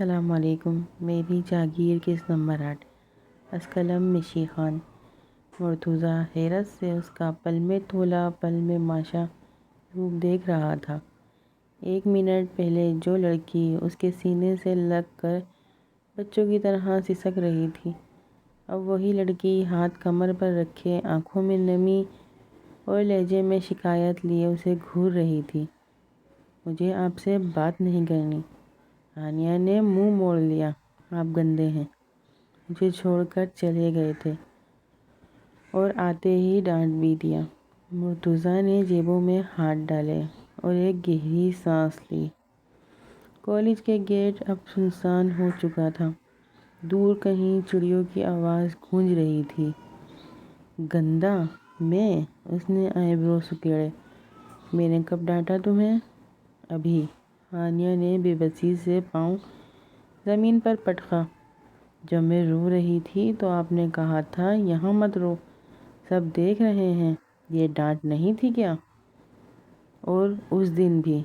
السلام علیکم۔ میری جاگیر کس نمبر 8 اسکلم مشی خان۔ مرتضیٰ حیرت سے اس کا پل میں تولا پل میں ماشا روپ دیکھ رہا تھا۔ 1 منٹ پہلے جو لڑکی اس کے سینے سے لگ کر بچوں کی طرح سسک رہی تھی، اب وہی لڑکی ہاتھ کمر پر رکھے، آنکھوں میں نمی اور لہجے میں شکایت لیے اسے گھور رہی تھی۔ مجھے آپ سے بات نہیں کرنی۔ ہانیہ نے منہ موڑ لیا۔ آپ گندے ہیں، مجھے چھوڑ کر چلے گئے تھے اور آتے ہی ڈانٹ بھی دیا۔ مرتضیٰ نے جیبوں میں ہاتھ ڈالے اور ایک گہری سانس لی۔ کالج کے گیٹ اب سنسان ہو چکا تھا۔ دور کہیں چڑیوں کی آواز گونج رہی تھی۔ گندا میں؟ اس نے آئیبرو سکیڑے۔ میں نے کب ڈانٹا تمہیں؟ ابھی۔ ہانیہ نے بے بسی سے پاؤں زمین پر پٹکا۔ جب میں رو رہی تھی تو آپ نے کہا تھا یہاں مت رو، سب دیکھ رہے ہیں۔ یہ ڈانٹ نہیں تھی کیا؟ اور اس دن بھی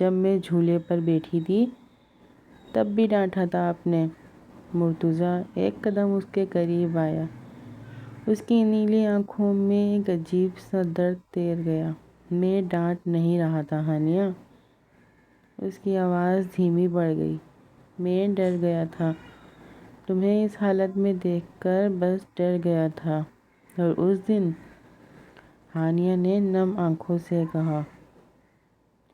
جب میں جھولے پر بیٹھی تھی تب بھی ڈانٹا تھا آپ نے۔ مرتضیٰ ایک قدم اس کے قریب آیا۔ اس کی نیلی آنکھوں میں ایک عجیب سا درد تیر گیا۔ میں ڈانٹ نہیں رہا تھا ہانیہ۔ اس کی آواز دھیمی پڑ گئی۔ میں ڈر گیا تھا، تمہیں اس حالت میں دیکھ کر بس ڈر گیا تھا۔ اور اس دن؟ ہانیہ نے نم آنکھوں سے کہا۔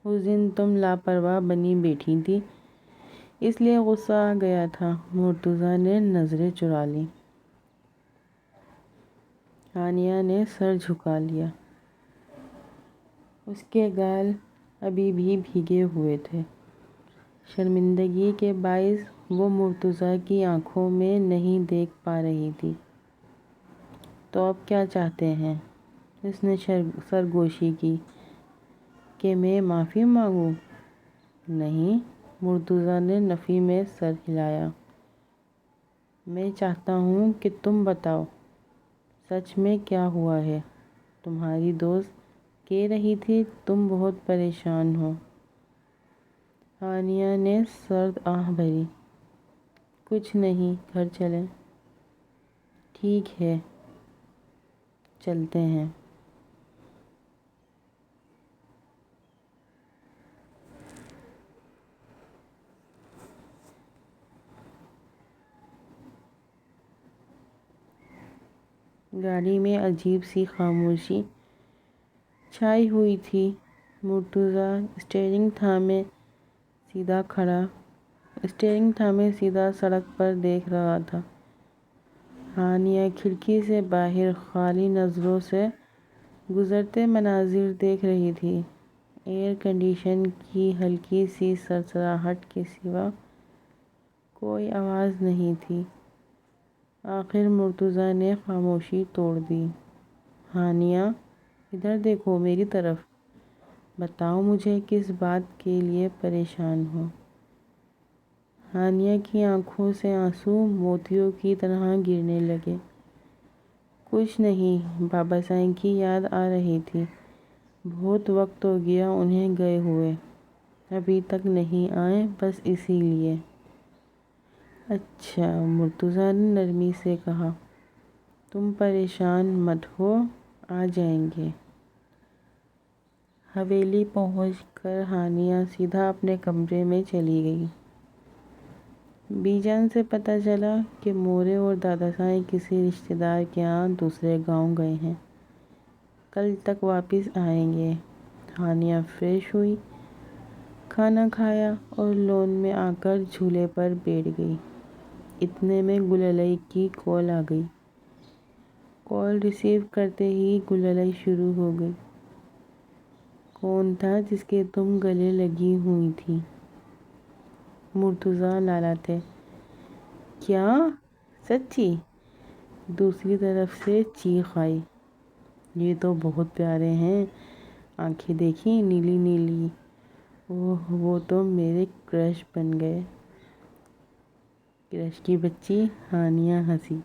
اس دن تم لاپرواہ بنی بیٹھی تھی، اس لیے غصہ آ گیا تھا۔ مرتضیٰ نے نظریں چرا لیں۔ ہانیہ نے سر جھکا لیا۔ اس کے گال ابھی بھی بھیگے ہوئے تھے۔ شرمندگی کے باعث وہ مرتضیٰ کی آنکھوں میں نہیں دیکھ پا رہی تھی۔ تو اب کیا چاہتے ہیں؟ اس نے سرگوشی کی۔ کہ میں معافی مانگوں؟ نہیں، مرتضیٰ نے نفی میں سر ہلایا۔ میں چاہتا ہوں کہ تم بتاؤ سچ میں کیا ہوا ہے۔ تمہاری دوست کہہ رہی تھی تم بہت پریشان ہو۔ ہانیہ نے سرد آہ بھری۔ کچھ نہیں، گھر چلیں۔ ٹھیک ہے، چلتے ہیں۔ گاڑی میں عجیب سی خاموشی چھائی ہوئی تھی۔ مرتضیٰ اسٹیئرنگ تھامے سیدھا سڑک پر دیکھ رہا تھا۔ ہانیہ کھڑکی سے باہر خالی نظروں سے گزرتے مناظر دیکھ رہی تھی۔ ایئر کنڈیشن کی ہلکی سی سرسراہٹ کے سوا کوئی آواز نہیں تھی۔ آخر مرتضیٰ نے خاموشی توڑ دی۔ ہانیہ، ادھر دیکھو، میری طرف۔ بتاؤ مجھے کس بات کے لیے پریشان ہو؟ ہانیہ کی آنکھوں سے آنسو موتیوں کی طرح گرنے لگے۔ کچھ نہیں، بابا سائیں کی یاد آ رہی تھی۔ بہت وقت ہو گیا انہیں گئے ہوئے، ابھی تک نہیں آئے، بس اسی لیے۔ اچھا، مرتضیٰ نے نرمی سے کہا۔ تم پریشان مت ہو، آ جائیں گے۔ حویلی پہنچ کر ہانیہ سیدھا اپنے کمرے میں چلی گئی۔ بی جان سے پتہ چلا کہ مورے اور دادا سائیں کسی رشتہ دار کے یہاں دوسرے گاؤں گئے ہیں، کل تک واپس آئیں گے۔ ہانیہ فریش ہوئی، کھانا کھایا اور لون میں آ کر جھولے پر بیٹھ گئی۔ اتنے میں گلالئی کی کال آ گئی۔ کال ریسیو کرتے ہی گلالئی شروع ہو گئی۔ کون تھا جس کے تم گلے لگی ہوئی تھی؟ مرتضیٰ لالا تھے۔ کیا؟ سچی؟ دوسری طرف سے چیخ آئی۔ یہ تو بہت پیارے ہیں، آنکھیں دیکھی، نیلی نیلی۔ اوہ، وہ تو میرے کرش بن گئے۔ کرش کی بچی؟ ہانیہ ہنسی۔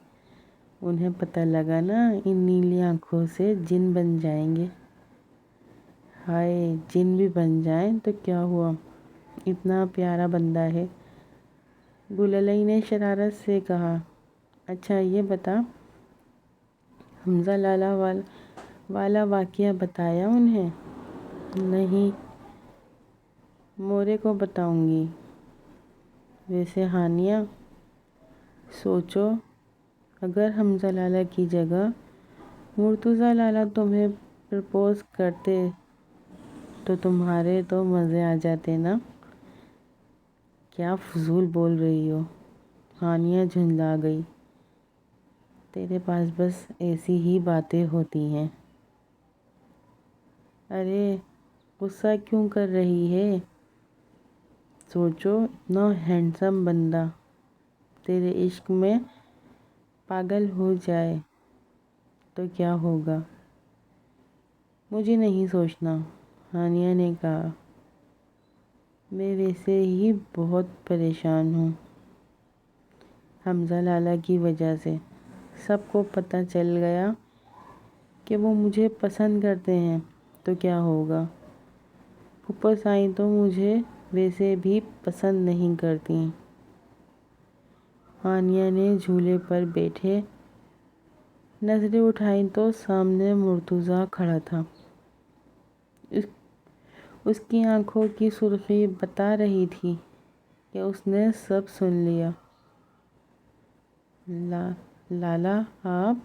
انہیں پتہ لگا نا، ان نیلی آنکھوں سے جن بن جائیں گے۔ ہائے، جن بھی بن جائیں تو کیا ہوا، اتنا پیارا بندہ ہے۔ گلالئی نے شرارت سے کہا۔ اچھا یہ بتا، حمزہ لالا والا واقعہ بتایا انہیں؟ نہیں، مورے کو بتاؤں گی۔ ویسے ہانیہ، سوچو اگر حمزہ لالا کی جگہ مرتضیٰ لالا تمہیں پرپوز کرتے تو تمہارے تو مزے آ جاتے نا۔ کیا فضول بول رہی ہو؟ ہانیہ جھنجھلا گئی۔ تیرے پاس بس ایسی ہی باتیں ہوتی ہیں۔ ارے غصہ کیوں کر رہی ہے؟ سوچو اتنا ہینڈسم بندہ تیرے عشق میں پاگل ہو جائے تو کیا ہوگا؟ مجھے نہیں سوچنا، ہانیہ نے کہا۔ میں ویسے ہی بہت پریشان ہوں حمزہ لالا کی وجہ سے۔ سب کو پتہ چل گیا کہ وہ مجھے پسند کرتے ہیں تو کیا ہوگا؟ پھپھو سائیں تو مجھے ویسے بھی پسند نہیں کرتی۔ ہانیہ نے جھولے پر بیٹھے نظریں اٹھائیں تو سامنے مرتضیٰ کھڑا تھا۔ اس کی آنکھوں کی سرخی بتا رہی تھی کہ اس نے سب سن لیا۔ لالا آپ؟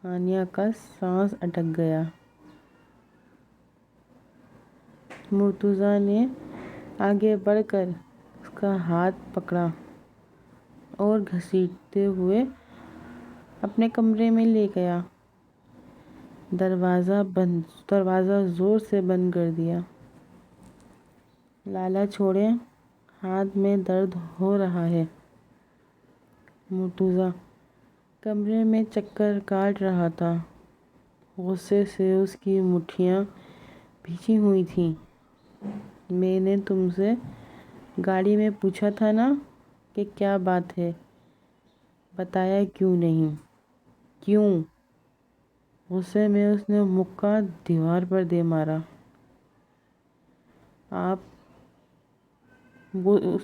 ہانیہ کا سانس اٹک گیا۔ مرتضیٰ نے آگے بڑھ کر اس کا ہاتھ پکڑا اور گھسیٹتے ہوئے اپنے کمرے میں لے گیا۔ دروازہ زور سے بند کر دیا۔ لالا چھوڑیں، ہاتھ میں درد ہو رہا ہے۔ مرتضیٰ کمرے میں چکر کاٹ رہا تھا۔ غصے سے اس کی مٹھیاں بھیجی ہوئی تھیں۔ میں نے تم سے گاڑی میں پوچھا تھا نا کہ کیا بات ہے، بتایا کیوں نہیں؟ کیوں؟ غصے میں اس نے مکہ دیوار پر دے مارا۔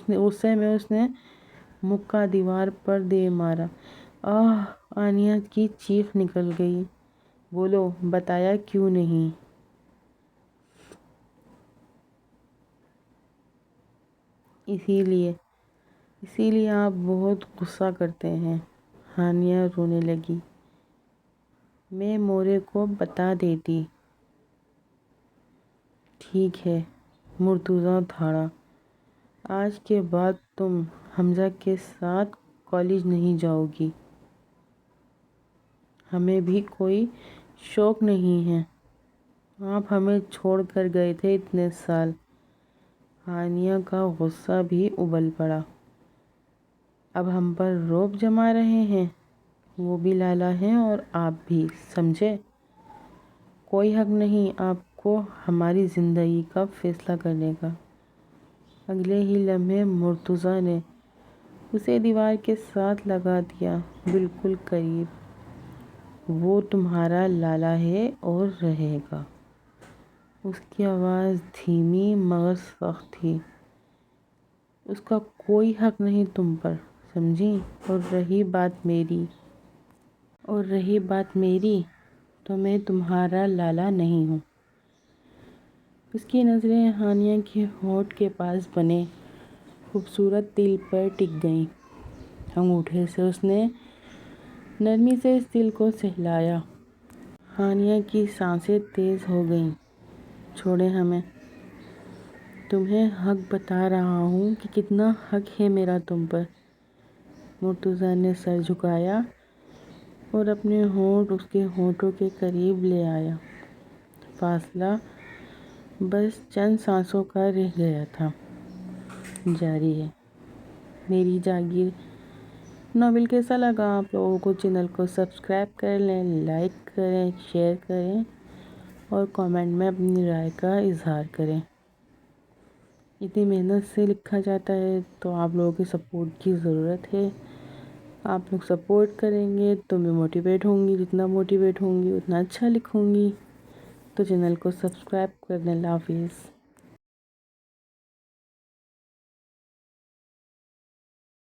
غصے میں اس نے مکہ دیوار پر دے مارا۔ آہ! ہانیہ کی چیخ نکل گئی۔ بولو، بتایا کیوں نہیں؟ اسی لیے آپ بہت غصہ کرتے ہیں۔ ہانیہ رونے لگی۔ میں مورے کو بتا دیتی۔ ٹھیک ہے، مرتضیٰ دھاڑا۔ آج کے بعد تم حمزہ کے ساتھ کالج نہیں جاؤ گی۔ ہمیں بھی کوئی شوق نہیں ہے۔ آپ ہمیں چھوڑ کر گئے تھے اتنے سال۔ ہانیہ کا غصہ بھی ابل پڑا۔ اب ہم پر رعب جما رہے ہیں؟ وہ بھی لالا ہیں اور آپ بھی، سمجھے؟ کوئی حق نہیں آپ کو ہماری زندگی کا فیصلہ کرنے کا۔ اگلے ہی لمحے مرتضیٰ نے اسے دیوار کے ساتھ لگا دیا، بالکل قریب۔ وہ تمہارا لالا ہے اور رہے گا۔ اس کی آواز دھیمی مگر سخت تھی۔ اس کا کوئی حق نہیں تم پر، سمجھی؟ اور رہی بات میری تو میں تمہارا لالا نہیں ہوں۔ اس کی نظریں ہانیہ کے ہونٹ کے پاس بنے خوبصورت تل پر ٹک گئیں۔ انگوٹھے سے اس نے نرمی سے اس تل کو سہلایا۔ ہانیہ کی سانسیں تیز ہو گئیں۔ چھوڑیں ہمیں۔ تمہیں حق بتا رہا ہوں کہ کتنا حق ہے میرا تم پر۔ مرتضیٰ نے سر جھکایا اور اپنے ہونٹ اس کے ہونٹوں کے قریب لے آیا۔ فاصلہ بس چند سانسوں کا رہ گیا تھا۔ جاری ہے۔ میری جاگیر ناول کیسا لگا آپ لوگوں کو؟ چینل کو سبسکرائب کر لیں، لائک کریں، شیئر کریں اور کامنٹ میں اپنی رائے کا اظہار کریں۔ اتنی محنت سے لکھا جاتا ہے تو آپ لوگوں کی سپورٹ کی ضرورت ہے۔ آپ لوگ سپورٹ کریں گے تو میں موٹیویٹ ہوں گی، جتنا موٹیویٹ ہوں گی اتنا اچھا لکھوں گی۔ تو چینل کو سبسکرائب کر دیں۔ اللہ حافظ۔